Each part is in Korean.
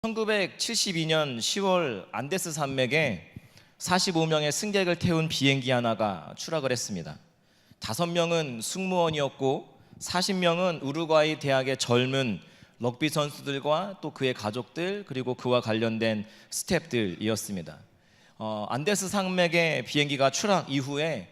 1972년 10월 안데스 산맥에 45명의 승객을 태운 비행기 하나가 추락을 했습니다. 5명은 승무원이었고 40명은 우루과이 대학의 젊은 럭비 선수들과 또 그의 가족들, 그리고 그와 관련된 스태프들이었습니다. 안데스 산맥의 비행기가 추락 이후에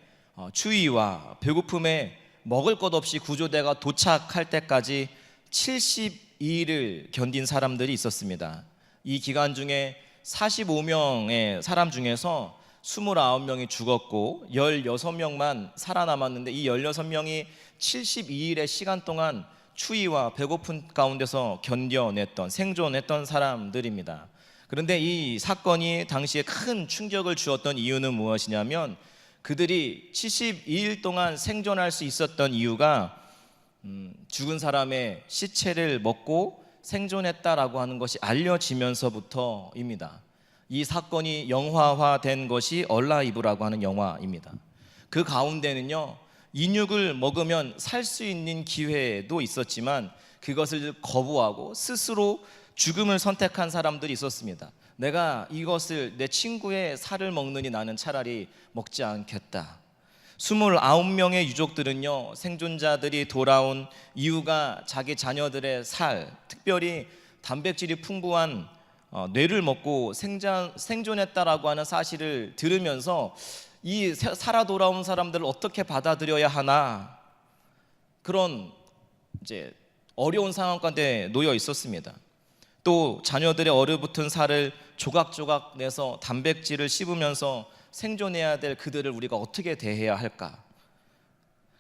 추위와 배고픔에 먹을 것 없이 구조대가 도착할 때까지 72일을 견딘 사람들이 있었습니다. 이 기간 중에 45명의 사람 중에서 29명이 죽었고 16명만 살아남았는데, 이 16명이 72일의 시간 동안 추위와 배고픔 가운데서 견뎌냈던, 생존했던 사람들입니다. 그런데 이 사건이 당시에 큰 충격을 주었던 이유는 무엇이냐면, 그들이 72일 동안 생존할 수 있었던 이유가 죽은 사람의 시체를 먹고 생존했다라고 하는 것이 알려지면서부터입니다. 이 사건이 영화화된 것이 얼라이브라고 하는 영화입니다. 그 가운데는요, 인육을 먹으면 살 수 있는 기회도 있었지만 그것을 거부하고 스스로 죽음을 선택한 사람들이 있었습니다. 내가 이것을, 내 친구의 살을 먹느니 나는 차라리 먹지 않겠다. 29명의 유족들은요, 생존자들이 돌아온 이유가 자기 자녀들의 살, 특별히 단백질이 풍부한 뇌를 먹고 생존했다라고 하는 사실을 들으면서 이 살아 돌아온 사람들을 어떻게 받아들여야 하나, 그런 이제 어려운 상황 가운데 놓여 있었습니다. 또 자녀들의 얼어붙은 살을 조각조각 내서 단백질을 씹으면서 생존해야 될 그들을 우리가 어떻게 대해야 할까?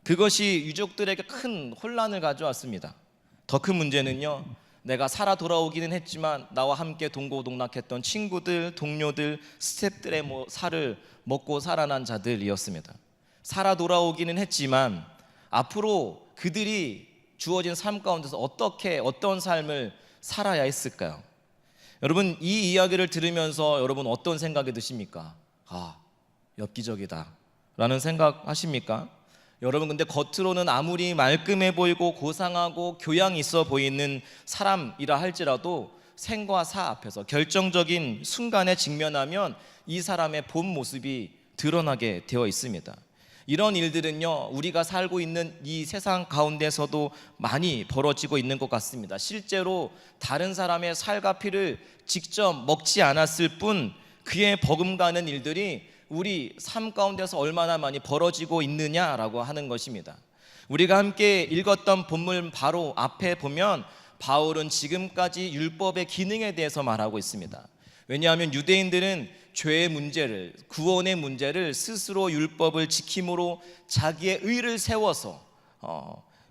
그것이 유족들에게 큰 혼란을 가져왔습니다. 더 큰 문제는요, 내가 살아 돌아오기는 했지만 나와 함께 동고동락했던 친구들, 동료들, 스태프들의 살을 먹고 살아난 자들이었습니다. 살아 돌아오기는 했지만 앞으로 그들이 주어진 삶 가운데서 어떤 삶을 살아야 했을까요? 여러분, 이 이야기를 들으면서 여러분 어떤 생각이 드십니까? 엽기적이다 라는 생각 하십니까? 여러분, 근데 겉으로는 아무리 말끔해 보이고 고상하고 교양이 있어 보이는 사람이라 할지라도 생과 사 앞에서 결정적인 순간에 직면하면 이 사람의 본 모습이 드러나게 되어 있습니다. 이런 일들은요, 우리가 살고 있는 이 세상 가운데서도 많이 벌어지고 있는 것 같습니다. 실제로 다른 사람의 살과 피를 직접 먹지 않았을 뿐 그의 버금가는 일들이 우리 삶 가운데서 얼마나 많이 벌어지고 있느냐라고 하는 것입니다. 우리가 함께 읽었던 본문 바로 앞에 보면 바울은 지금까지 율법의 기능에 대해서 말하고 있습니다. 왜냐하면 유대인들은 죄의 문제를, 구원의 문제를 스스로 율법을 지킴으로 자기의 의를 세워서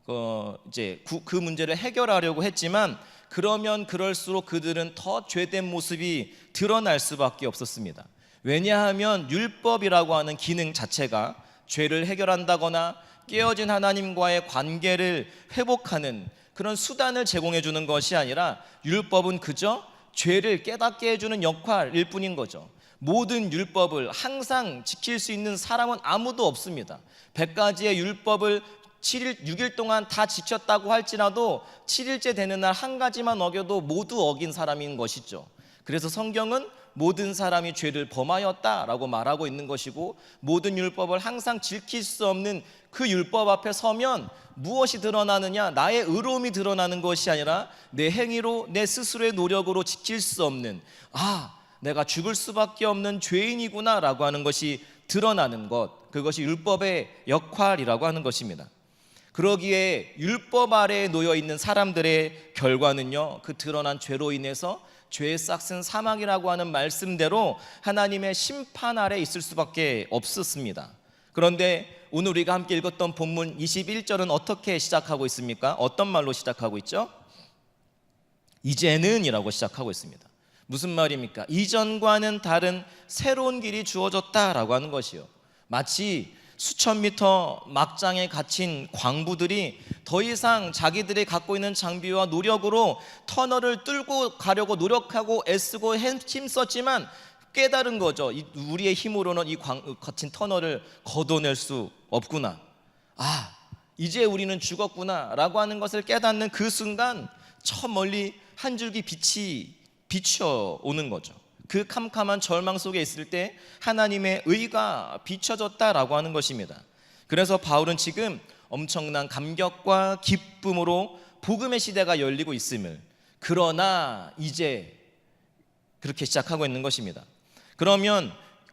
그 문제를 해결하려고 했지만, 그러면 그럴수록 그들은 더 죄된 모습이 드러날 수밖에 없었습니다. 왜냐하면 율법이라고 하는 기능 자체가 죄를 해결한다거나 깨어진 하나님과의 관계를 회복하는 그런 수단을 제공해 주는 것이 아니라, 율법은 그저 죄를 깨닫게 해주는 역할일 뿐인 거죠. 모든 율법을 항상 지킬 수 있는 사람은 아무도 없습니다. 100가지의 율법을 6일 동안 다 지켰다고 할지라도 7일째 되는 날 한 가지만 어겨도 모두 어긴 사람인 것이죠. 그래서 성경은 모든 사람이 죄를 범하였다라고 말하고 있는 것이고, 모든 율법을 항상 지킬 수 없는 그 율법 앞에 서면 무엇이 드러나느냐? 나의 의로움이 드러나는 것이 아니라 내 행위로, 내 스스로의 노력으로 지킬 수 없는, 내가 죽을 수밖에 없는 죄인이구나 라고 하는 것이 드러나는 것, 그것이 율법의 역할이라고 하는 것입니다. 그러기에 율법 아래에 놓여 있는 사람들의 결과는요, 그 드러난 죄로 인해서 죄의 싹슨 사망이라고 하는 말씀대로 하나님의 심판 아래 있을 수밖에 없었습니다. 그런데 오늘 우리가 함께 읽었던 본문 21절은 어떻게 시작하고 있습니까? 어떤 말로 시작하고 있죠? 이제는 이라고 시작하고 있습니다. 무슨 말입니까? 이전과는 다른 새로운 길이 주어졌다라고 하는 것이요, 마치 수천 미터 막장에 갇힌 광부들이 더 이상 자기들이 갖고 있는 장비와 노력으로 터널을 뚫고 가려고 노력하고 애쓰고 힘썼지만 깨달은 거죠. 우리의 힘으로는 이 갇힌 터널을 걷어낼 수 없구나. 이제 우리는 죽었구나 라고 하는 것을 깨닫는 그 순간 저 멀리 한 줄기 빛이 비춰오는 거죠. 그 캄캄한 절망 속에 있을 때 하나님의 의가 비춰졌다라고 하는 것입니다. 그래서 바울은 지금 엄청난 감격과 기쁨으로 복음의 시대가 열리고 있음을, 그러나 이제, 그렇게 시작하고 있는 것입니다.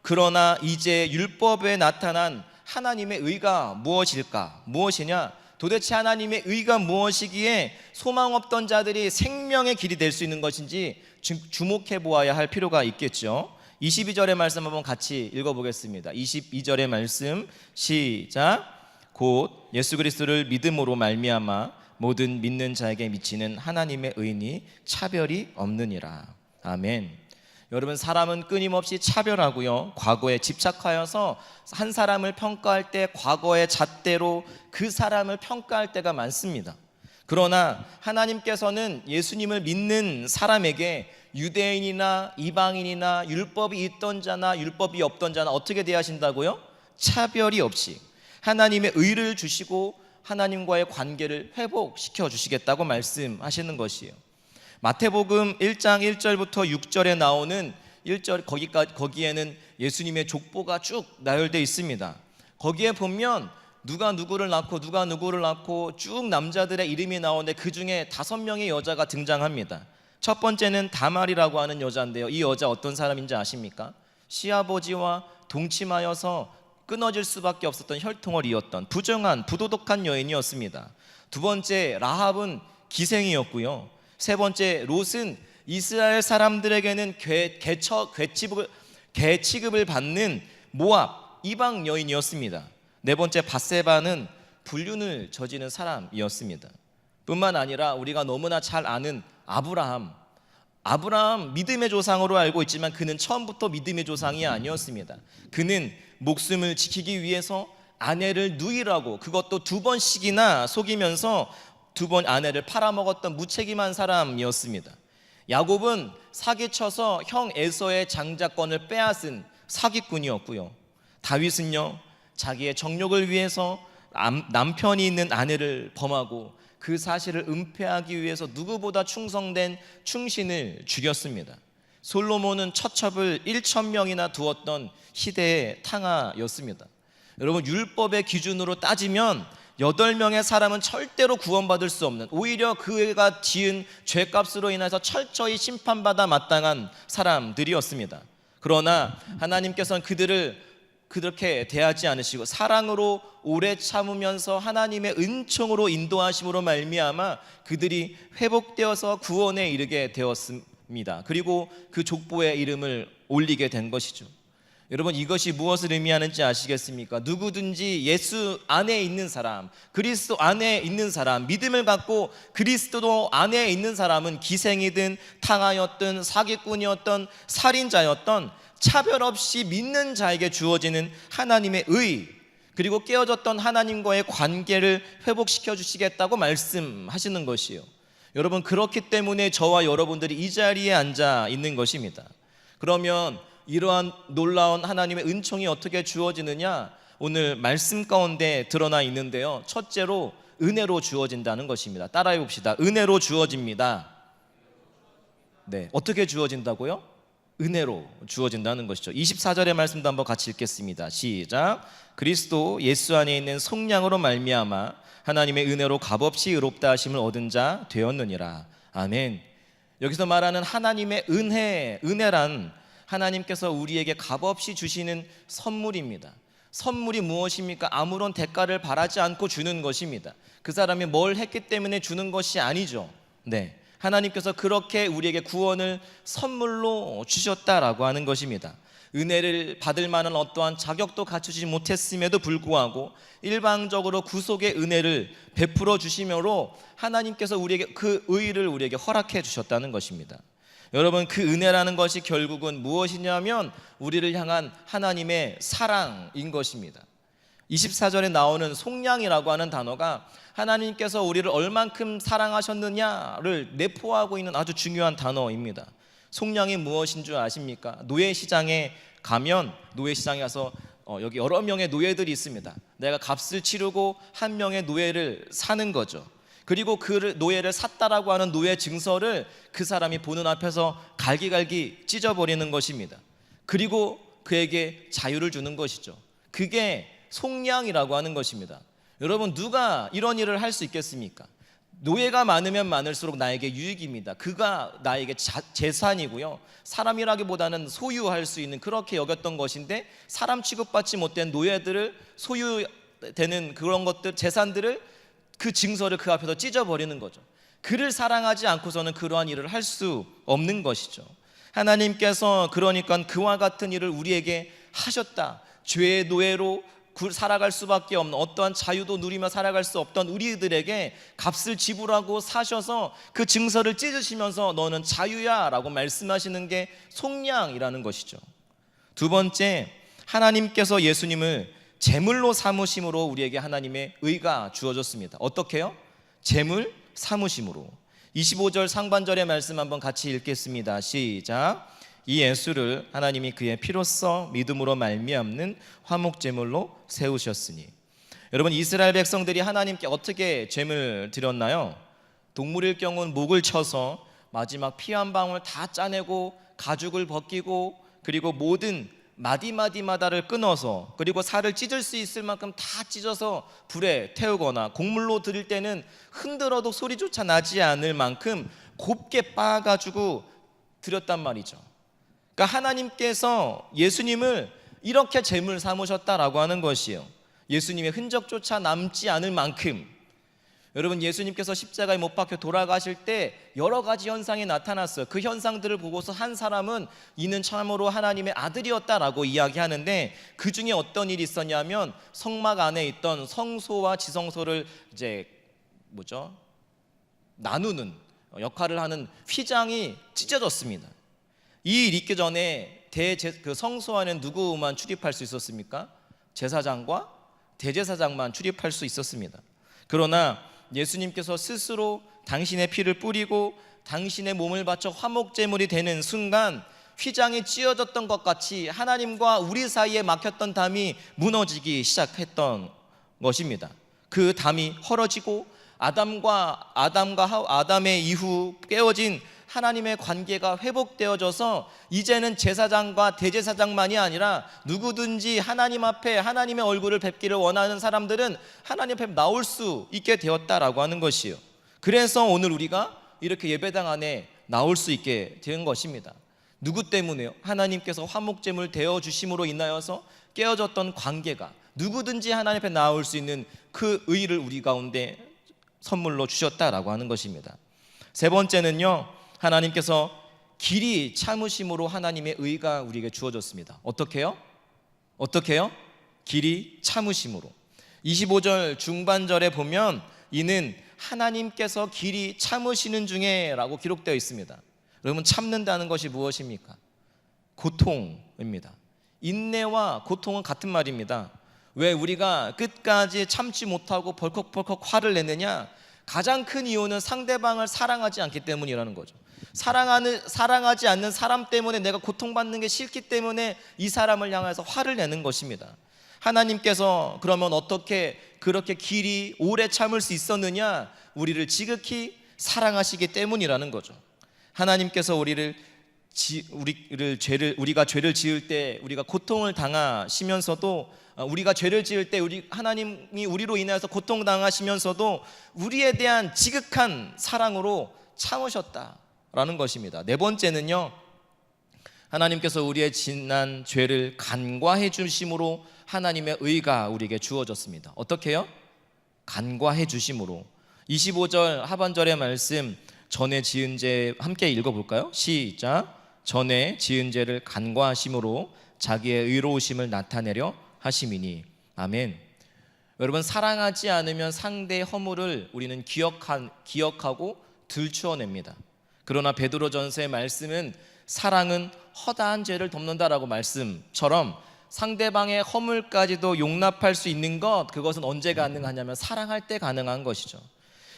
그러나 이제 율법에 나타난 하나님의 의가 무엇이냐? 도대체 하나님의 의가 무엇이기에 소망 없던 자들이 생명의 길이 될 수 있는 것인지 주목해 보아야 할 필요가 있겠죠. 22절의 말씀 한번 같이 읽어보겠습니다. 22절의 말씀 시작. 곧 예수 그리스도를 믿음으로 말미암아 모든 믿는 자에게 미치는 하나님의 의니 차별이 없느니라. 아멘. 여러분, 사람은 끊임없이 차별하고요, 과거에 집착하여서 한 사람을 평가할 때 과거의 잣대로 그 사람을 평가할 때가 많습니다. 그러나 하나님께서는 예수님을 믿는 사람에게 유대인이나 이방인이나 율법이 있던 자나 율법이 없던 자나 어떻게 대하신다고요? 차별이 없이 하나님의 의를 주시고 하나님과의 관계를 회복시켜 주시겠다고 말씀하시는 것이에요. 마태복음 1장 1절부터 6절에 나오는 1절, 거기에는 예수님의 족보가 쭉 나열되어 있습니다. 거기에 보면 누가 누구를 낳고 쭉 남자들의 이름이 나오는데 그 중에 5명의 여자가 등장합니다. 첫 번째는 다말이라고 하는 여자인데요, 이 여자 어떤 사람인지 아십니까? 시아버지와 동침하여서 끊어질 수밖에 없었던 혈통을 이었던 부정한 부도덕한 여인이었습니다. 두 번째 라합은 기생이었고요. 세 번째 롯은 이스라엘 사람들에게는 개 취급을 받는 모압 이방 여인이었습니다. 네 번째 밧세바는 불륜을 저지른 사람이었습니다. 뿐만 아니라 우리가 너무나 잘 아는 아브라함 믿음의 조상으로 알고 있지만 그는 처음부터 믿음의 조상이 아니었습니다. 그는 목숨을 지키기 위해서 아내를 누이라고, 그것도 2번씩이나 속이면서 2번 아내를 팔아먹었던 무책임한 사람이었습니다. 야곱은 사기쳐서 형 에서의 장자권을 빼앗은 사기꾼이었고요. 다윗은요, 자기의 정욕을 위해서 남편이 있는 아내를 범하고 그 사실을 은폐하기 위해서 누구보다 충성된 충신을 죽였습니다. 솔로몬은 처첩을 1,000명이나 두었던 희대의 탕하였습니다. 여러분, 율법의 기준으로 따지면 8명의 사람은 절대로 구원받을 수 없는, 오히려 그가 지은 죄값으로 인해서 철저히 심판받아 마땅한 사람들이었습니다. 그러나 하나님께서는 그들을 그렇게 대하지 않으시고 사랑으로 오래 참으면서 하나님의 은총으로 인도하심으로 말미암아 그들이 회복되어서 구원에 이르게 되었습니다. 그리고 그 족보의 이름을 올리게 된 것이죠. 여러분, 이것이 무엇을 의미하는지 아시겠습니까? 누구든지 예수 안에 있는 사람, 그리스도 안에 있는 사람, 믿음을 갖고 그리스도 안에 있는 사람은 기생이든 탕하였든 사기꾼이었던 살인자였던 차별 없이 믿는 자에게 주어지는 하나님의 의, 그리고 깨어졌던 하나님과의 관계를 회복시켜 주시겠다고 말씀하시는 것이에요. 여러분, 그렇기 때문에 저와 여러분들이 이 자리에 앉아 있는 것입니다. 그러면 이러한 놀라운 하나님의 은총이 어떻게 주어지느냐? 오늘 말씀 가운데 드러나 있는데요, 첫째로 은혜로 주어진다는 것입니다. 따라해 봅시다. 은혜로 주어집니다. 네, 어떻게 주어진다고요? 은혜로 주어진다는 것이죠. 24절의 말씀도 한번 같이 읽겠습니다. 시작. 그리스도 예수 안에 있는 속량으로 말미암아 하나님의 은혜로 값없이 의롭다 하심을 얻은 자 되었느니라. 아멘. 여기서 말하는 하나님의 은혜란 하나님께서 우리에게 값없이 주시는 선물입니다. 선물이 무엇입니까? 아무런 대가를 바라지 않고 주는 것입니다. 그 사람이 뭘 했기 때문에 주는 것이 아니죠. 네, 하나님께서 그렇게 우리에게 구원을 선물로 주셨다라고 하는 것입니다. 은혜를 받을 만한 어떠한 자격도 갖추지 못했음에도 불구하고 일방적으로 구속의 은혜를 베풀어 주시므로 하나님께서 우리에게 그 의를 우리에게 허락해 주셨다는 것입니다. 여러분, 그 은혜라는 것이 결국은 무엇이냐면 우리를 향한 하나님의 사랑인 것입니다. 24절에 나오는 속량이라고 하는 단어가 하나님께서 우리를 얼만큼 사랑하셨느냐를 내포하고 있는 아주 중요한 단어입니다. 속량이 무엇인 줄 아십니까? 노예시장에 가면, 노예시장에 가서 여기 여러 명의 노예들이 있습니다. 내가 값을 치르고 한 명의 노예를 사는 거죠. 그리고 그 노예를 샀다라고 하는 노예 증서를 그 사람이 보는 앞에서 갈기갈기 찢어버리는 것입니다. 그리고 그에게 자유를 주는 것이죠. 그게 속량이라고 하는 것입니다. 여러분, 누가 이런 일을 할 수 있겠습니까? 노예가 많으면 많을수록 나에게 유익입니다. 그가 나에게 재산이고요, 사람이라기보다는 소유할 수 있는, 그렇게 여겼던 것인데 사람 취급받지 못된 노예들을, 소유되는 그런 것들, 재산들을, 그 증서를 그 앞에서 찢어버리는 거죠. 그를 사랑하지 않고서는 그러한 일을 할 수 없는 것이죠. 하나님께서 그러니까 그와 같은 일을 우리에게 하셨다. 죄의 노예로 살아갈 수밖에 없는, 어떠한 자유도 누리며 살아갈 수 없던 우리들에게 값을 지불하고 사셔서 그 증서를 찢으시면서 너는 자유야 라고 말씀하시는 게 속량이라는 것이죠. 두 번째, 하나님께서 예수님을 제물로 삼으심으로 우리에게 하나님의 의가 주어졌습니다. 어떻게요? 제물 삼으심으로. 25절 상반절의 말씀 한번 같이 읽겠습니다. 시작. 이 예수를 하나님이 그의 피로써 믿음으로 말미암는 화목제물로 세우셨으니. 여러분, 이스라엘 백성들이 하나님께 어떻게 제물 드렸나요? 동물일 경우는 목을 쳐서 마지막 피 한 방울 다 짜내고 가죽을 벗기고, 그리고 모든 마디마디마다를 끊어서, 그리고 살을 찢을 수 있을 만큼 다 찢어서 불에 태우거나, 곡물로 드릴 때는 흔들어도 소리조차 나지 않을 만큼 곱게 빻아가지고 드렸단 말이죠. 그러니까 하나님께서 예수님을 이렇게 제물 삼으셨다라고 하는 것이에요. 예수님의 흔적조차 남지 않을 만큼. 여러분, 예수님께서 십자가에 못 박혀 돌아가실 때 여러 가지 현상이 나타났어요. 그 현상들을 보고서 한 사람은 이는 참으로 하나님의 아들이었다라고 이야기하는데, 그 중에 어떤 일이 있었냐면 성막 안에 있던 성소와 지성소를 이제 나누는 역할을 하는 휘장이 찢어졌습니다. 이 일 있기 전에 그 성소 안에 누구만 출입할 수 있었습니까? 제사장과 대제사장만 출입할 수 있었습니다. 그러나 예수님께서 스스로 당신의 피를 뿌리고 당신의 몸을 바쳐 화목제물이 되는 순간, 휘장이 찢어졌던 것 같이 하나님과 우리 사이에 막혔던 담이 무너지기 시작했던 것입니다. 그 담이 헐어지고 아담의 이후 깨어진 하나님의 관계가 회복되어져서 이제는 제사장과 대제사장만이 아니라 누구든지 하나님 앞에 하나님의 얼굴을 뵙기를 원하는 사람들은 하나님 앞에 나올 수 있게 되었다라고 하는 것이요. 그래서 오늘 우리가 이렇게 예배당 안에 나올 수 있게 된 것입니다. 누구 때문에요? 하나님께서 화목제물 되어 주심으로 인하여서 깨어졌던 관계가, 누구든지 하나님 앞에 나올 수 있는 그 의를 우리 가운데 선물로 주셨다라고 하는 것입니다. 세 번째는요, 하나님께서 길이 참으심으로 하나님의 의가 우리에게 주어졌습니다. 어떻게요? 길이 참으심으로. 25절 중반절에 보면 이는 하나님께서 길이 참으시는 중에 라고 기록되어 있습니다. 여러분, 참는다는 것이 무엇입니까? 고통입니다. 인내와 고통은 같은 말입니다. 왜 우리가 끝까지 참지 못하고 벌컥벌컥 화를 내느냐? 가장 큰 이유는 상대방을 사랑하지 않기 때문이라는 거죠. 사랑하지 않는 사람 때문에 내가 고통받는 게 싫기 때문에 이 사람을 향해서 화를 내는 것입니다. 하나님께서 그러면 어떻게 그렇게 길이 오래 참을 수 있었느냐? 우리를 지극히 사랑하시기 때문이라는 거죠. 하나님께서 우리가 죄를 지을 때 우리가 고통을 당하시면서도, 우리가 죄를 지을 때 하나님이 우리로 인해서 고통당하시면서도 우리에 대한 지극한 사랑으로 참으셨다라는 것입니다. 네 번째는요, 하나님께서 우리의 지난 죄를 간과해 주심으로 하나님의 의가 우리에게 주어졌습니다. 어떻게 해요? 간과해 주심으로. 25절 하반절의 말씀, 전에 지은 죄 함께 읽어볼까요? 시작. 전에 지은 죄를 간과하심으로 자기의 의로우심을 나타내려 하심이니. 아멘. 여러분, 사랑하지 않으면 상대의 허물을 우리는 기억하고 들추어냅니다. 그러나 베드로전서의 말씀은 사랑은 허다한 죄를 덮는다라고 말씀처럼 상대방의 허물까지도 용납할 수 있는 것, 그것은 언제 가능하냐면 사랑할 때 가능한 것이죠.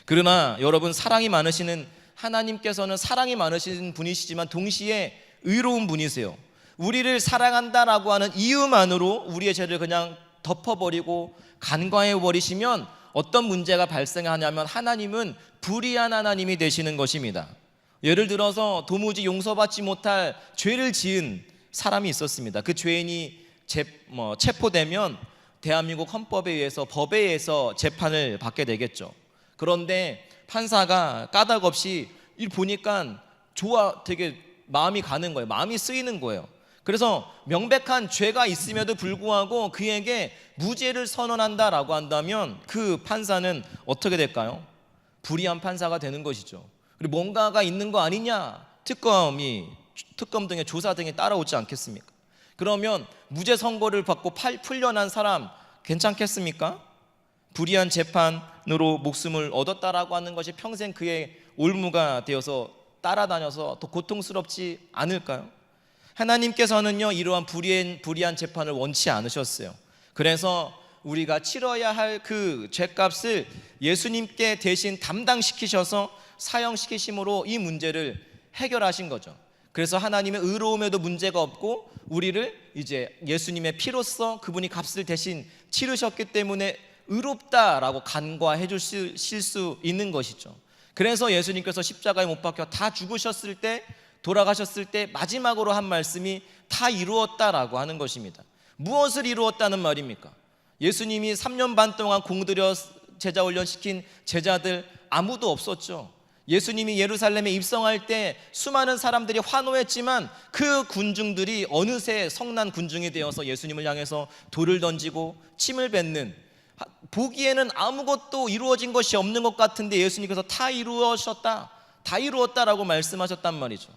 그러나 여러분, 사랑이 많으시는 하나님께서는 사랑이 많으신 분이시지만 동시에 의로운 분이세요. 우리를 사랑한다라고 하는 이유만으로 우리의 죄를 그냥 덮어버리고 간과해버리시면 어떤 문제가 발생하냐면 하나님은 불의한 하나님이 되시는 것입니다. 예를 들어서 도무지 용서받지 못할 죄를 지은 사람이 있었습니다. 그 죄인이 체포되면 대한민국 헌법에 의해서 법에 의해서 재판을 받게 되겠죠. 그런데 판사가 까닭없이 보니까 되게 마음이 가는 거예요. 마음이 쓰이는 거예요. 그래서 명백한 죄가 있음에도 불구하고 그에게 무죄를 선언한다라고 한다면 그 판사는 어떻게 될까요? 불의한 판사가 되는 것이죠. 그리고 뭔가가 있는 거 아니냐, 특검 등의 조사 등이 따라오지 않겠습니까? 그러면 무죄 선고를 받고 풀려난 사람 괜찮겠습니까? 불의한 재판으로 목숨을 얻었다라고 하는 것이 평생 그의 올무가 되어서 따라다녀서 더 고통스럽지 않을까요? 하나님께서는요, 이러한 불의한 재판을 원치 않으셨어요. 그래서 우리가 치러야 할 그 죄값을 예수님께 대신 담당시키셔서 사형시키심으로 이 문제를 해결하신 거죠. 그래서 하나님의 의로움에도 문제가 없고 우리를 이제 예수님의 피로써 그분이 값을 대신 치르셨기 때문에 의롭다라고 간과해 주실 수 있는 것이죠. 그래서 예수님께서 십자가에 못 박혀 다 죽으셨을 때, 돌아가셨을 때 마지막으로 한 말씀이 다 이루었다라고 하는 것입니다. 무엇을 이루었다는 말입니까? 예수님이 3년 반 동안 공들여 제자 훈련시킨 제자들 아무도 없었죠. 예수님이 예루살렘에 입성할 때 수많은 사람들이 환호했지만 그 군중들이 어느새 성난 군중이 되어서 예수님을 향해서 돌을 던지고 침을 뱉는, 보기에는 아무것도 이루어진 것이 없는 것 같은데 예수님께서 다 이루었다라고 말씀하셨단 말이죠.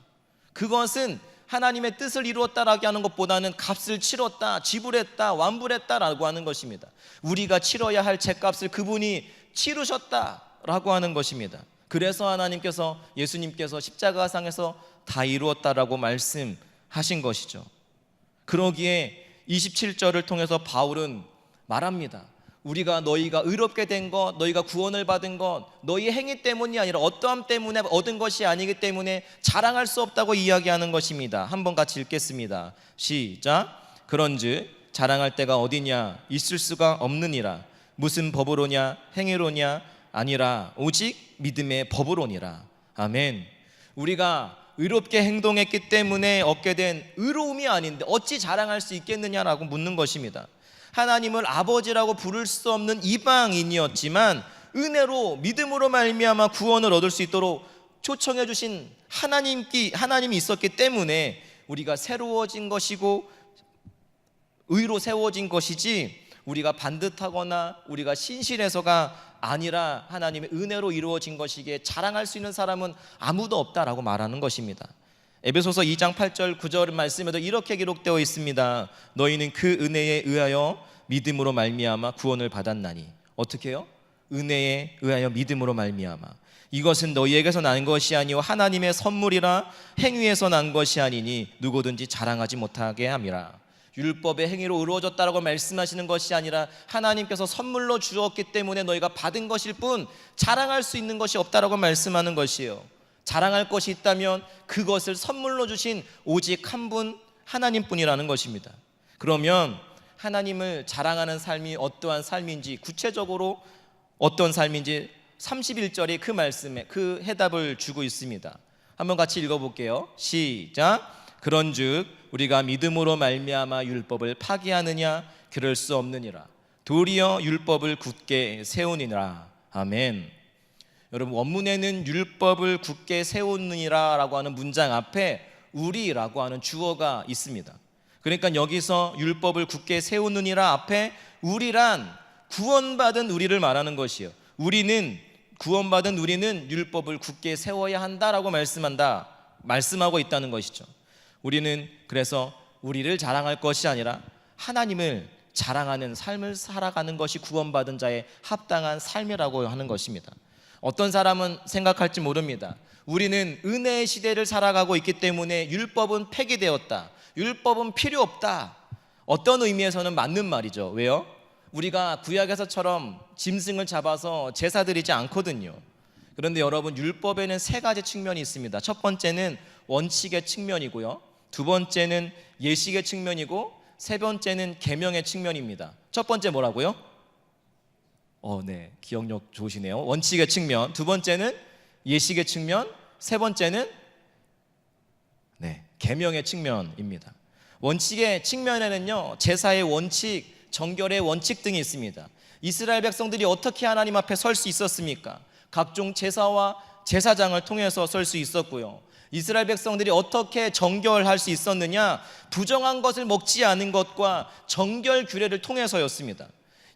그것은 하나님의 뜻을 이루었다라고 하는 것보다는 값을 치렀다, 지불했다, 완불했다라고 하는 것입니다. 우리가 치러야 할 죄값을 그분이 치르셨다라고 하는 것입니다. 그래서 하나님께서, 예수님께서 십자가상에서 다 이루었다라고 말씀하신 것이죠. 그러기에 27절을 통해서 바울은 말합니다. 우리가 너희가 의롭게 된 것, 너희가 구원을 받은 것, 너희 행위 때문이 아니라 어떠함 때문에 얻은 것이 아니기 때문에 자랑할 수 없다고 이야기하는 것입니다. 한번 같이 읽겠습니다. 시작. 그런즉 자랑할 때가 어디냐? 있을 수가 없느니라. 무슨 법으로냐? 행위로냐? 아니라 오직 믿음의 법으로니라. 아멘. 우리가 의롭게 행동했기 때문에 얻게 된 의로움이 아닌데 어찌 자랑할 수 있겠느냐라고 묻는 것입니다. 하나님을 아버지라고 부를 수 없는 이방인이었지만 은혜로 믿음으로 말미암아 구원을 얻을 수 있도록 초청해 주신 하나님이 있었기 때문에 우리가 새로워진 것이고 의로 세워진 것이지, 우리가 반듯하거나 우리가 신실해서가 아니라 하나님의 은혜로 이루어진 것이기에 자랑할 수 있는 사람은 아무도 없다라고 말하는 것입니다. 에베소서 2장 8절 9절 말씀에도 이렇게 기록되어 있습니다. 너희는 그 은혜에 의하여 믿음으로 말미암아 구원을 받았나니. 어떻게 해요? 은혜에 의하여 믿음으로 말미암아. 이것은 너희에게서 난 것이 아니요 하나님의 선물이라. 행위에서 난 것이 아니니 누구든지 자랑하지 못하게 함이라. 율법의 행위로 이루어졌다라고 말씀하시는 것이 아니라 하나님께서 선물로 주었기 때문에 너희가 받은 것일 뿐 자랑할 수 있는 것이 없다라고 말씀하는 것이에요. 자랑할 것이 있다면 그것을 선물로 주신 오직 한 분, 하나님뿐이라는 것입니다. 그러면 하나님을 자랑하는 삶이 어떠한 삶인지, 구체적으로 어떤 삶인지 31절에 그 말씀에 그 해답을 주고 있습니다. 한번 같이 읽어볼게요. 시작. 그런즉 우리가 믿음으로 말미암아 율법을 파기하느냐? 그럴 수 없느니라. 도리어 율법을 굳게 세우니라. 아멘. 여러분, 원문에는 율법을 굳게 세우느니라 라고 하는 문장 앞에 우리라고 하는 주어가 있습니다. 그러니까 여기서 율법을 굳게 세우느니라 앞에 우리란 구원받은 우리를 말하는 것이에요. 구원받은 우리는 율법을 굳게 세워야 한다라고 말씀하고 있다는 것이죠. 우리는 그래서 우리를 자랑할 것이 아니라 하나님을 자랑하는 삶을 살아가는 것이 구원받은 자의 합당한 삶이라고 하는 것입니다. 어떤 사람은 생각할지 모릅니다. 우리는 은혜의 시대를 살아가고 있기 때문에 율법은 폐기되었다, 율법은 필요 없다. 어떤 의미에서는 맞는 말이죠. 왜요? 우리가 구약에서처럼 짐승을 잡아서 제사 드리지 않거든요. 그런데 여러분, 율법에는 세 가지 측면이 있습니다. 첫 번째는 원칙의 측면이고요, 두 번째는 예식의 측면이고, 세 번째는 계명의 측면입니다. 첫 번째 뭐라고요? 네, 기억력 좋으시네요. 원칙의 측면, 두 번째는 예식의 측면, 세 번째는 계명의 측면입니다. 원칙의 측면에는요, 제사의 원칙, 정결의 원칙 등이 있습니다. 이스라엘 백성들이 어떻게 하나님 앞에 설 수 있었습니까? 각종 제사와 제사장을 통해서 설 수 있었고요. 이스라엘 백성들이 어떻게 정결할 수 있었느냐? 부정한 것을 먹지 않은 것과 정결 규례를 통해서였습니다.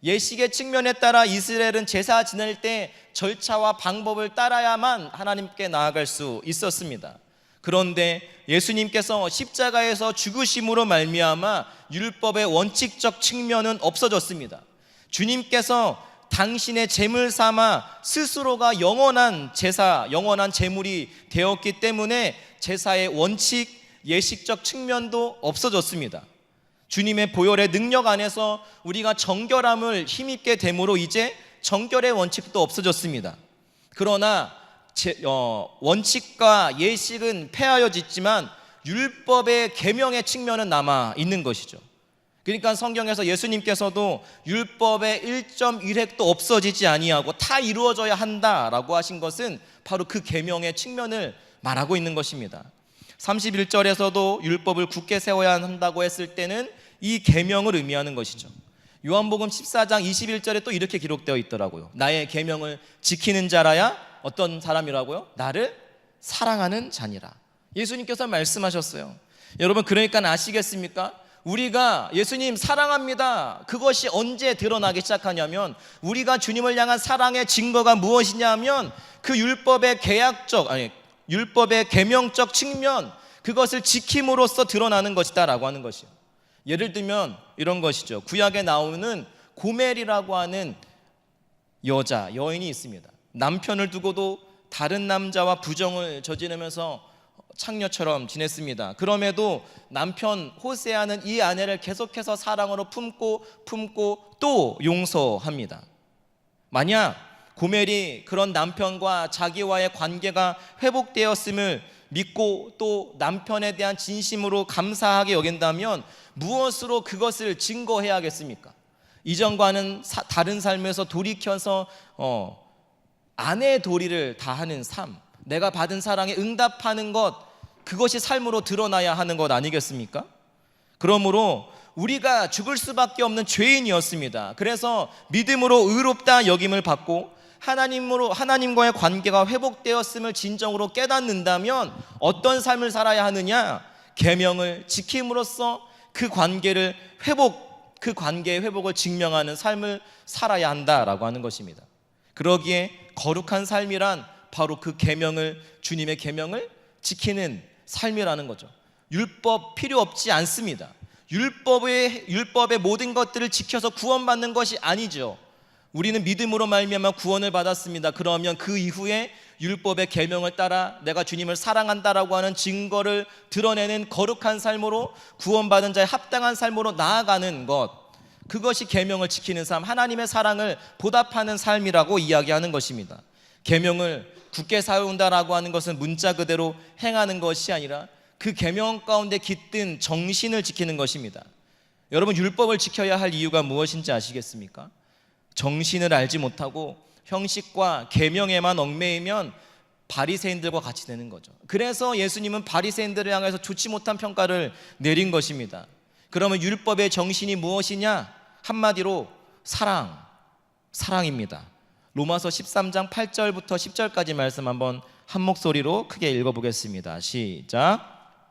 예식의 측면에 따라 이스라엘은 제사 지낼 때 절차와 방법을 따라야만 하나님께 나아갈 수 있었습니다. 그런데 예수님께서 십자가에서 죽으심으로 말미암아 율법의 원칙적 측면은 없어졌습니다. 주님께서 당신의 제물 삼아 스스로가 영원한 제사, 영원한 제물이 되었기 때문에 제사의 원칙, 예식적 측면도 없어졌습니다. 주님의 보혈의 능력 안에서 우리가 정결함을 힘입게 됨으로 이제 정결의 원칙도 없어졌습니다. 그러나 원칙과 예식은 폐하여졌지만 율법의 계명의 측면은 남아 있는 것이죠. 그러니까 성경에서 예수님께서도 율법의 1.1획도 없어지지 아니하고 다 이루어져야 한다라고 하신 것은 바로 그 계명의 측면을 말하고 있는 것입니다. 31절에서도 율법을 굳게 세워야 한다고 했을 때는 이 계명을 의미하는 것이죠. 요한복음 14장 21절에 또 이렇게 기록되어 있더라고요. 나의 계명을 지키는 자라야 어떤 사람이라고요? 나를 사랑하는 자니라. 예수님께서 말씀하셨어요. 여러분, 그러니까 아시겠습니까? 우리가 예수님 사랑합니다, 그것이 언제 드러나기 시작하냐면, 우리가 주님을 향한 사랑의 증거가 무엇이냐 하면 그 율법의 율법의 계명적 측면, 그것을 지킴으로써 드러나는 것이다 라고 하는 것이에요. 예를 들면 이런 것이죠. 구약에 나오는 고멜이라고 하는 여인이 있습니다. 남편을 두고도 다른 남자와 부정을 저지르면서 창녀처럼 지냈습니다. 그럼에도 남편 호세아는 이 아내를 계속해서 사랑으로 품고 또 용서합니다. 만약 고멜이 그런 남편과 자기와의 관계가 회복되었음을 믿고 또 남편에 대한 진심으로 감사하게 여긴다면 무엇으로 그것을 증거해야겠습니까? 이전과는 다른 삶에서 돌이켜서 아내의 도리를 다하는 삶, 내가 받은 사랑에 응답하는 것, 그것이 삶으로 드러나야 하는 것 아니겠습니까? 그러므로 우리가 죽을 수밖에 없는 죄인이었습니다. 그래서 믿음으로 의롭다 여김을 받고 하나님과의 관계가 회복되었음을 진정으로 깨닫는다면 어떤 삶을 살아야 하느냐? 계명을 지킴으로써 그 관계의 회복을 증명하는 삶을 살아야 한다라고 하는 것입니다. 그러기에 거룩한 삶이란 바로 그 주님의 계명을 지키는 삶이라는 거죠. 율법 필요 없지 않습니다. 율법의 모든 것들을 지켜서 구원받는 것이 아니죠. 우리는 믿음으로 말미암아 구원을 받았습니다. 그러면 그 이후에 율법의 계명을 따라 내가 주님을 사랑한다라고 하는 증거를 드러내는 거룩한 삶으로, 구원받은 자의 합당한 삶으로 나아가는 것, 그것이 계명을 지키는 삶, 하나님의 사랑을 보답하는 삶이라고 이야기하는 것입니다. 계명을 굳게 세운다라고 하는 것은 문자 그대로 행하는 것이 아니라 그 계명 가운데 깃든 정신을 지키는 것입니다. 여러분, 율법을 지켜야 할 이유가 무엇인지 아시겠습니까? 정신을 알지 못하고 형식과 계명에만 얽매이면 바리새인들과 같이 되는 거죠. 그래서 예수님은 바리새인들을 향해서 좋지 못한 평가를 내린 것입니다. 그러면 율법의 정신이 무엇이냐? 한마디로 사랑입니다. 로마서 13장 8절부터 10절까지 말씀 한번 한 목소리로 크게 읽어보겠습니다. 시작.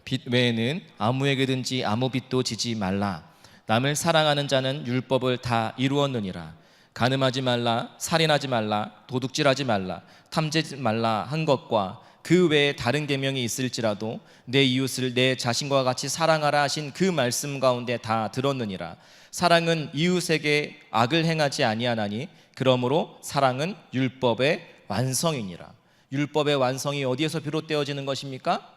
빚 외에는 아무에게든지 아무 빚도 지지 말라. 남을 사랑하는 자는 율법을 다 이루었느니라. 간음하지 말라, 살인하지 말라, 도둑질하지 말라, 탐지지 말라 한 것과 그 외에 다른 계명이 있을지라도 내 이웃을 내 자신과 같이 사랑하라 하신 그 말씀 가운데 다 들었느니라. 사랑은 이웃에게 악을 행하지 아니하나니 그러므로 사랑은 율법의 완성이니라. 율법의 완성이 어디에서 비롯되어지는 것입니까?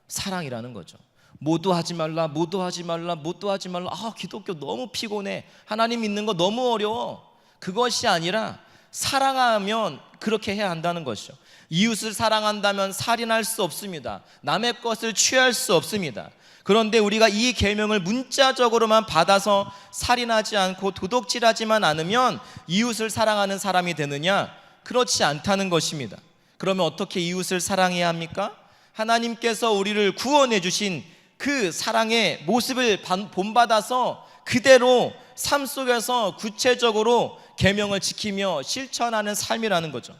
사랑이라는 거죠. 모두 하지 말라, 모두 하지 말라, 모두 하지 말라. 기독교 너무 피곤해, 하나님 믿는 거 너무 어려워. 그것이 아니라 사랑하면 그렇게 해야 한다는 것이죠. 이웃을 사랑한다면 살인할 수 없습니다. 남의 것을 취할 수 없습니다. 그런데 우리가 이 계명을 문자적으로만 받아서 살인하지 않고 도둑질하지만 않으면 이웃을 사랑하는 사람이 되느냐? 그렇지 않다는 것입니다. 그러면 어떻게 이웃을 사랑해야 합니까? 하나님께서 우리를 구원해 주신 그 사랑의 모습을 본받아서 그대로 삶 속에서 구체적으로 계명을 지키며 실천하는 삶이라는 거죠.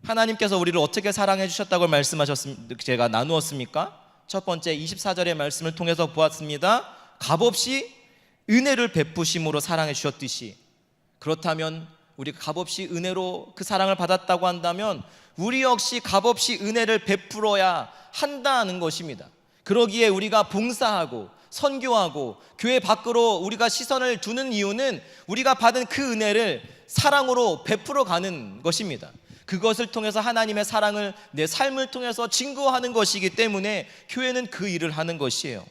하나님께서 우리를 어떻게 사랑해 주셨다고 제가 나누었습니까? 첫 번째 24절의 말씀을 통해서 보았습니다. 값없이 은혜를 베푸심으로 사랑해 주셨듯이, 그렇다면 우리가 값없이 은혜로 그 사랑을 받았다고 한다면 우리 역시 값없이 은혜를 베풀어야 한다는 것입니다. 그러기에 우리가 봉사하고 선교하고 교회 밖으로 우리가 시선을 두는 이유는 우리가 받은 그 은혜를 사랑으로 베풀어 가는 것입니다. 그것을 통해서 하나님의 사랑을 내 삶을 통해서 증거하는 것이기 때문에 교회는 그 일을 하는 것이에요.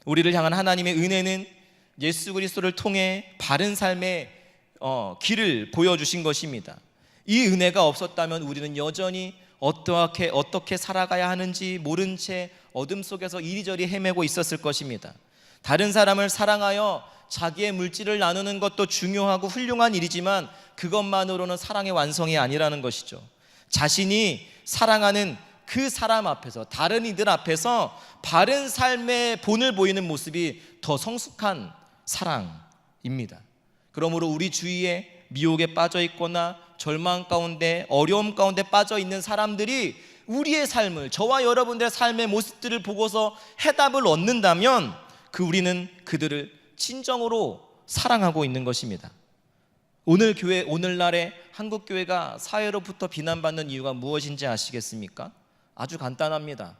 우리를 향한 하나님의 은혜는 예수 그리스도를 통해 바른 삶의 길을 보여주신 것입니다. 이 은혜가 없었다면 우리는 여전히 어떻게 살아가야 하는지 모른 채 어둠 속에서 이리저리 헤매고 있었을 것입니다. 다른 사람을 사랑하여 자기의 물질을 나누는 것도 중요하고 훌륭한 일이지만 그것만으로는 사랑의 완성이 아니라는 것이죠. 자신이 사랑하는 그 사람 앞에서, 다른 이들 앞에서 바른 삶의 본을 보이는 모습이 더 성숙한 사랑입니다. 그러므로 우리 주위에 미혹에 빠져 있거나 절망 가운데, 어려움 가운데 빠져 있는 사람들이 우리의 삶을, 저와 여러분들의 삶의 모습들을 보고서 해답을 얻는다면 우리는 그들을 진정으로 사랑하고 있는 것입니다. 오늘날의 한국 교회가 사회로부터 비난받는 이유가 무엇인지 아시겠습니까? 아주 간단합니다.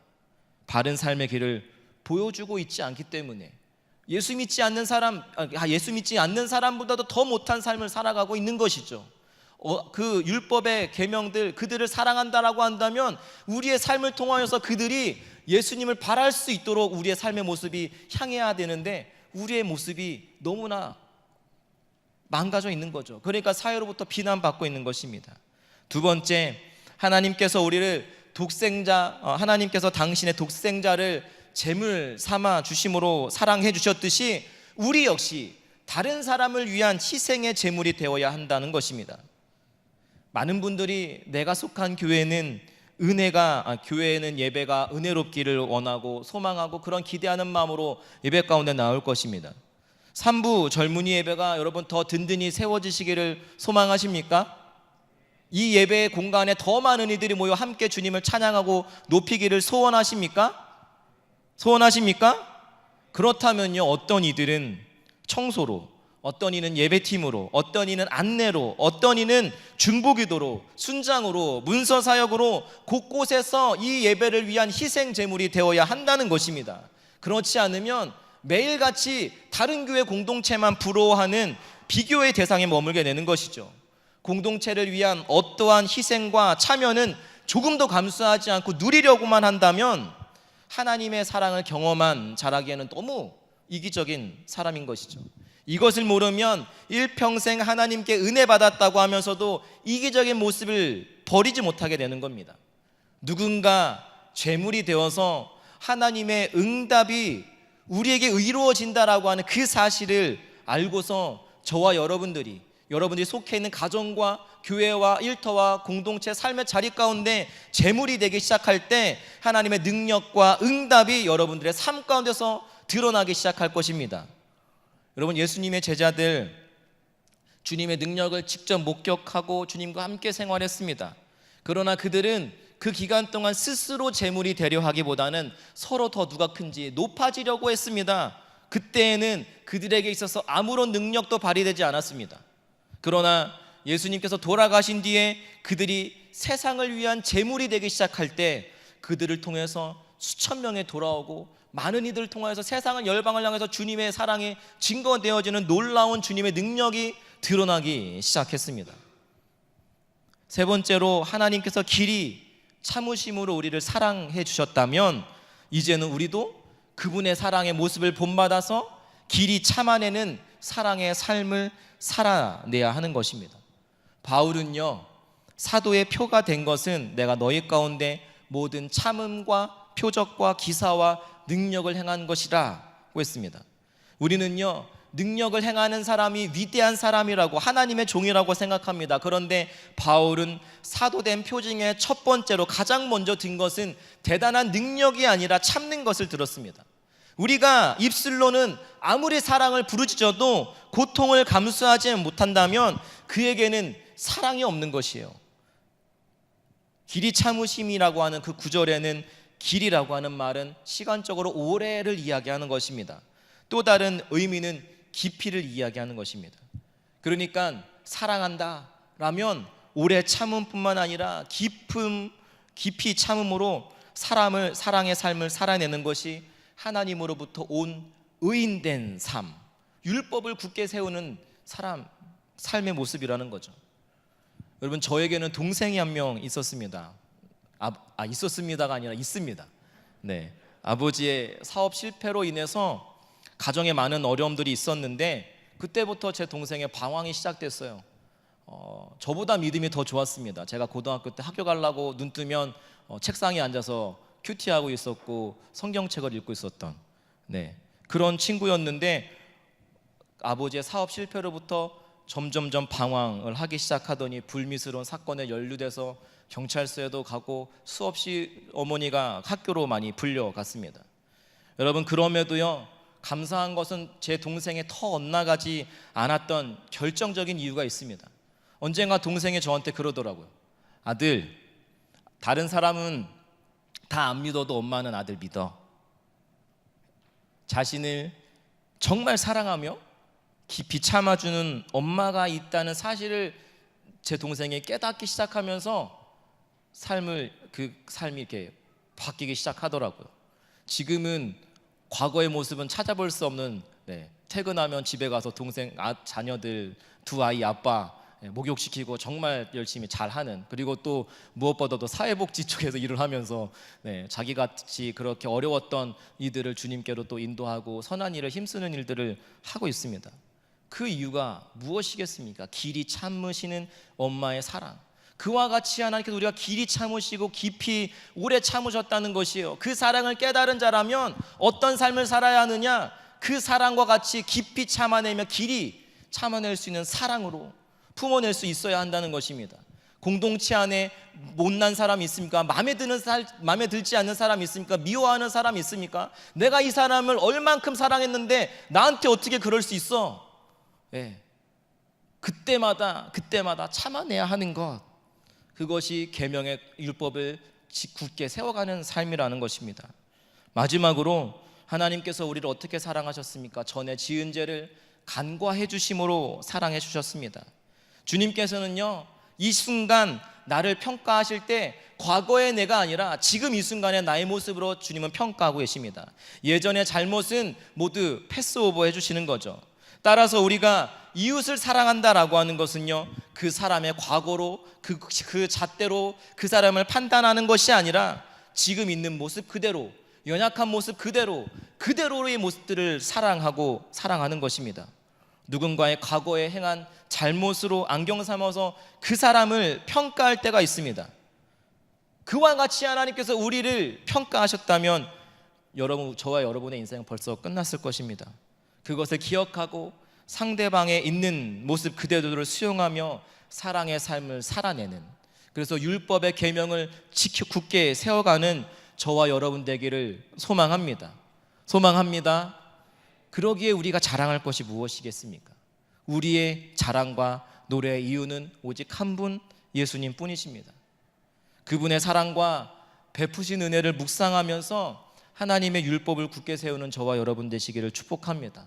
바른 삶의 길을 보여주고 있지 않기 때문에 예수 믿지 않는 사람보다도 더 못한 삶을 살아가고 있는 것이죠. 그 율법의 계명들, 그들을 사랑한다라고 한다면 우리의 삶을 통하여서 그들이 예수님을 바랄 수 있도록 우리의 삶의 모습이 향해야 되는데 우리의 모습이 너무나 망가져 있는 거죠. 그러니까 사회로부터 비난받고 있는 것입니다. 두 번째, 하나님께서 하나님께서 당신의 독생자를 제물 삼아 주심으로 사랑해 주셨듯이 우리 역시 다른 사람을 위한 희생의 제물이 되어야 한다는 것입니다. 많은 분들이 내가 속한 교회는 예배가 은혜롭기를 원하고 소망하고 그런 기대하는 마음으로 예배 가운데 나올 것입니다. 3부 젊은이 예배가 여러분 더 든든히 세워지시기를 소망하십니까? 이 예배 공간에 더 많은 이들이 모여 함께 주님을 찬양하고 높이기를 소원하십니까? 그렇다면요, 어떤 이들은 청소로, 어떤 이는 예배팀으로, 어떤 이는 안내로, 어떤 이는 중보기도로, 순장으로, 문서사역으로 곳곳에서 이 예배를 위한 희생 제물이 되어야 한다는 것입니다. 그렇지 않으면 매일같이 다른 교회 공동체만 부러워하는 비교의 대상에 머물게 되는 것이죠. 공동체를 위한 어떠한 희생과 참여는 조금 더 감수하지 않고 누리려고만 한다면 하나님의 사랑을 자라기에는 너무 이기적인 사람인 것이죠. 이것을 모르면 일평생 하나님께 은혜 받았다고 하면서도 이기적인 모습을 버리지 못하게 되는 겁니다. 누군가 죄물이 되어서 하나님의 응답이 우리에게 이루어진다라고 하는 그 사실을 알고서 저와 여러분들이 속해 있는 가정과 교회와 일터와 공동체 삶의 자리 가운데 재물이 되기 시작할 때 하나님의 능력과 응답이 여러분들의 삶 가운데서 드러나기 시작할 것입니다. 여러분, 예수님의 제자들 주님의 능력을 직접 목격하고 주님과 함께 생활했습니다. 그러나 그들은 그 기간 동안 스스로 재물이 되려 하기보다는 서로 더 누가 큰지 높아지려고 했습니다. 그때에는 그들에게 있어서 아무런 능력도 발휘되지 않았습니다. 그러나 예수님께서 돌아가신 뒤에 그들이 세상을 위한 재물이 되기 시작할 때 그들을 통해서 수천 명이 돌아오고 많은 이들을 통해서 세상을 열방을 향해서 주님의 사랑이 증거되어지는 놀라운 주님의 능력이 드러나기 시작했습니다. 세 번째로, 하나님께서 길이 참으심으로 우리를 사랑해 주셨다면 이제는 우리도 그분의 사랑의 모습을 본받아서 길이 참아내는 사랑의 삶을 살아내야 하는 것입니다. 바울은요, 사도의 표가 된 것은 내가 너희 가운데 모든 참음과 표적과 기사와 능력을 행한 것이라고 했습니다. 우리는요, 능력을 행하는 사람이 위대한 사람이라고, 하나님의 종이라고 생각합니다. 그런데 바울은 사도된 표 중에 첫 번째로 가장 먼저 든 것은 대단한 능력이 아니라 참는 것을 들었습니다. 우리가 입술로는 아무리 사랑을 부르짖어도 고통을 감수하지 못한다면 그에게는 사랑이 없는 것이에요. 길이 참으심이라고 하는 그 구절에는 길이라고 하는 말은 시간적으로 오래를 이야기하는 것입니다. 또 다른 의미는 깊이를 이야기하는 것입니다. 그러니까 사랑한다 라면 오래 참음뿐만 아니라 깊이 참음으로 사랑의 삶을 살아내는 것이 하나님으로부터 온 의인된 삶, 율법을 굳게 세우는 삶의 모습이라는 거죠. 여러분, 저에게는 동생이 한 명 있었습니다. 있었습니다가 아니라 있습니다. 네, 아버지의 사업 실패로 인해서 가정에 많은 어려움들이 있었는데 그때부터 제 동생의 방황이 시작됐어요. 저보다 믿음이 더 좋았습니다. 제가 고등학교 때 학교 가려고 눈 뜨면 책상에 앉아서 큐티하고 있었고 성경책을 읽고 있었던 그런 친구였는데, 아버지의 사업 실패로부터 점점점 방황을 하기 시작하더니 불미스러운 사건에 연루돼서 경찰서에도 가고 수없이 어머니가 학교로 많이 불려갔습니다. 여러분, 그럼에도요, 감사한 것은 제 동생이 더 엇나가지 않았던 결정적인 이유가 있습니다. 언젠가 동생이 저한테 그러더라고요. 아들, 다른 사람은 다 안 믿어도 엄마는 아들 믿어. 자신을 정말 사랑하며 깊이 참아주는 엄마가 있다는 사실을 제 동생이 깨닫기 시작하면서 삶이 이렇게 바뀌기 시작하더라고요. 지금은 과거의 모습은 찾아볼 수 없는, 퇴근하면 집에 가서 동생 자녀들 두 아이 아빠 목욕시키고 정말 열심히 잘하는, 그리고 또 무엇보다도 사회복지 쪽에서 일을 하면서 자기같이 그렇게 어려웠던 이들을 주님께로 또 인도하고 선한 일을 힘쓰는 일들을 하고 있습니다. 그 이유가 무엇이겠습니까? 길이 참으시는 엄마의 사랑. 그와 같이 하나님께서 우리가 길이 참으시고 깊이 오래 참으셨다는 것이에요. 그 사랑을 깨달은 자라면 어떤 삶을 살아야 하느냐? 그 사랑과 같이 깊이 참아내며 길이 참아낼 수 있는 사랑으로 품어낼 수 있어야 한다는 것입니다. 공동체 안에 못난 사람이 있습니까? 마음에 들지 않는 사람이 있습니까? 미워하는 사람이 있습니까? 내가 이 사람을 얼만큼 사랑했는데 나한테 어떻게 그럴 수 있어? 그때마다 참아내야 하는 것, 그것이 계명의 율법을 굳게 세워가는 삶이라는 것입니다. 마지막으로 하나님께서 우리를 어떻게 사랑하셨습니까? 전에 지은 죄를 간과해 주심으로 사랑해 주셨습니다. 주님께서는요, 이 순간 나를 평가하실 때 과거의 내가 아니라 지금 이 순간의 나의 모습으로 주님은 평가하고 계십니다. 예전의 잘못은 모두 패스오버 해주시는 거죠. 따라서 우리가 이웃을 사랑한다라고 하는 것은요, 그 사람의 과거로 그 잣대로 그 사람을 판단하는 것이 아니라 지금 있는 모습 그대로, 연약한 모습 그대로의 모습들을 사랑하는 것입니다. 누군가의 과거에 행한 잘못으로 안경 삼아서 그 사람을 평가할 때가 있습니다. 그와 같이 하나님께서 우리를 평가하셨다면 저와 여러분의 인생은 벌써 끝났을 것입니다. 그것을 기억하고 상대방의 있는 모습 그대로를 수용하며 사랑의 삶을 살아내는, 그래서 율법의 계명을 굳게 세워가는 저와 여러분 되기를 소망합니다. 그러기에 우리가 자랑할 것이 무엇이겠습니까? 우리의 자랑과 노래의 이유는 오직 한 분, 예수님 뿐이십니다. 그분의 사랑과 베푸신 은혜를 묵상하면서 하나님의 율법을 굳게 세우는 저와 여러분 되시기를 축복합니다.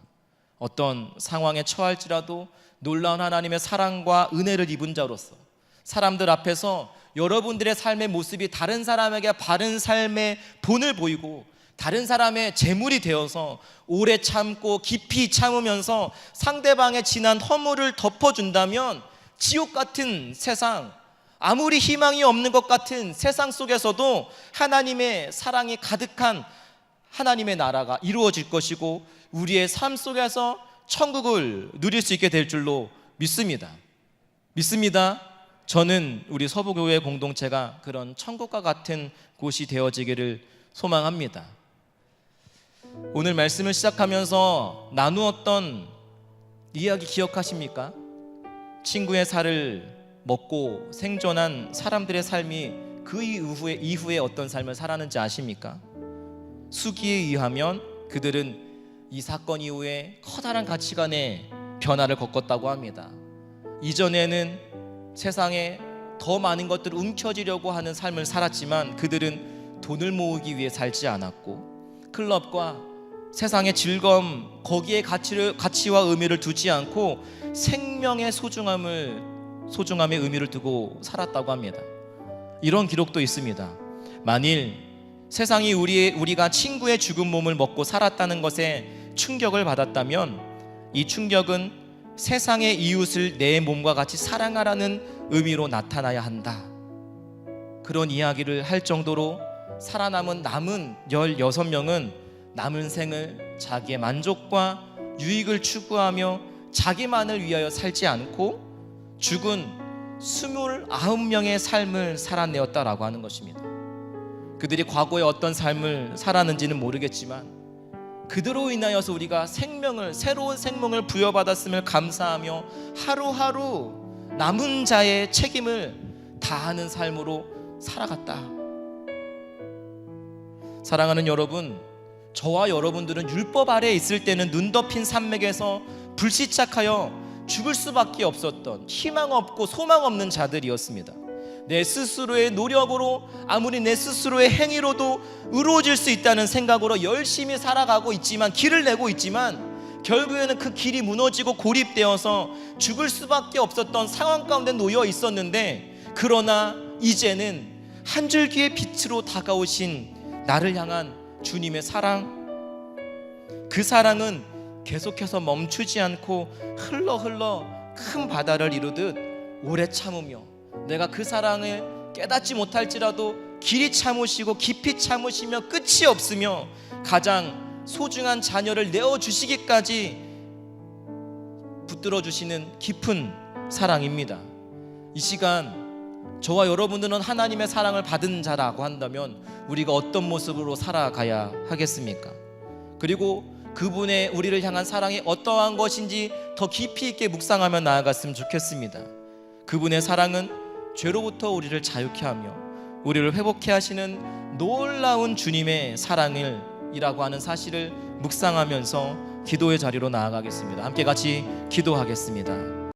어떤 상황에 처할지라도 놀라운 하나님의 사랑과 은혜를 입은 자로서 사람들 앞에서 여러분들의 삶의 모습이 다른 사람에게 바른 삶의 본을 보이고 다른 사람의 재물이 되어서 오래 참고 깊이 참으면서 상대방의 지난 허물을 덮어준다면 지옥 같은 세상, 아무리 희망이 없는 것 같은 세상 속에서도 하나님의 사랑이 가득한 하나님의 나라가 이루어질 것이고, 우리의 삶 속에서 천국을 누릴 수 있게 될 줄로 믿습니다. 저는 우리 서부교회 공동체가 그런 천국과 같은 곳이 되어지기를 소망합니다. 오늘 말씀을 시작하면서 나누었던 이야기 기억하십니까? 친구의 살을 먹고 생존한 사람들의 삶이 그 이후에 어떤 삶을 살았는지 아십니까? 수기에 의하면 그들은 이 사건 이후에 커다란 가치관의 변화를 겪었다고 합니다. 이전에는 세상에 더 많은 것들을 움켜쥐려고 하는 삶을 살았지만 그들은 돈을 모으기 위해 살지 않았고, 클럽과 세상의 즐거움 거기에 가치와 의미를 두지 않고 생명의 소중함의 의미를 두고 살았다고 합니다. 이런 기록도 있습니다. 만일 세상이 우리가 친구의 죽은 몸을 먹고 살았다는 것에 충격을 받았다면 이 충격은 세상의 이웃을 내 몸과 같이 사랑하라는 의미로 나타나야 한다. 그런 이야기를 할 정도로 살아남은 16명은 남은 생을 자기의 만족과 유익을 추구하며 자기만을 위하여 살지 않고 죽은 29명의 삶을 살아내었다라고 하는 것입니다. 그들이 과거에 어떤 삶을 살았는지는 모르겠지만 그들로 인하여서 우리가 새로운 생명을 부여받았음을 감사하며 하루하루 남은 자의 책임을 다하는 삶으로 살아갔다. 사랑하는 여러분, 저와 여러분들은 율법 아래에 있을 때는 눈 덮인 산맥에서 불시착하여 죽을 수밖에 없었던 희망 없고 소망 없는 자들이었습니다. 내 스스로의 노력으로, 아무리 내 스스로의 행위로도 의로워질 수 있다는 생각으로 열심히 살아가고 있지만, 길을 내고 있지만 결국에는 그 길이 무너지고 고립되어서 죽을 수밖에 없었던 상황 가운데 놓여 있었는데, 그러나 이제는 한 줄기의 빛으로 다가오신 나를 향한 주님의 사랑, 그 사랑은 계속해서 멈추지 않고 흘러 큰 바다를 이루듯 오래 참으며, 내가 그 사랑을 깨닫지 못할지라도 길이 참으시고 깊이 참으시며 끝이 없으며 가장 소중한 자녀를 내어주시기까지 붙들어 주시는 깊은 사랑입니다. 이 시간 저와 여러분들은 하나님의 사랑을 받은 자라고 한다면 우리가 어떤 모습으로 살아가야 하겠습니까? 그리고 그분의 우리를 향한 사랑이 어떠한 것인지 더 깊이 있게 묵상하며 나아갔으면 좋겠습니다. 그분의 사랑은 죄로부터 우리를 자유케 하며 우리를 회복케 하시는 놀라운 주님의 사랑을 이라고 하는 사실을 묵상하면서 기도의 자리로 나아가겠습니다. 함께 같이 기도하겠습니다.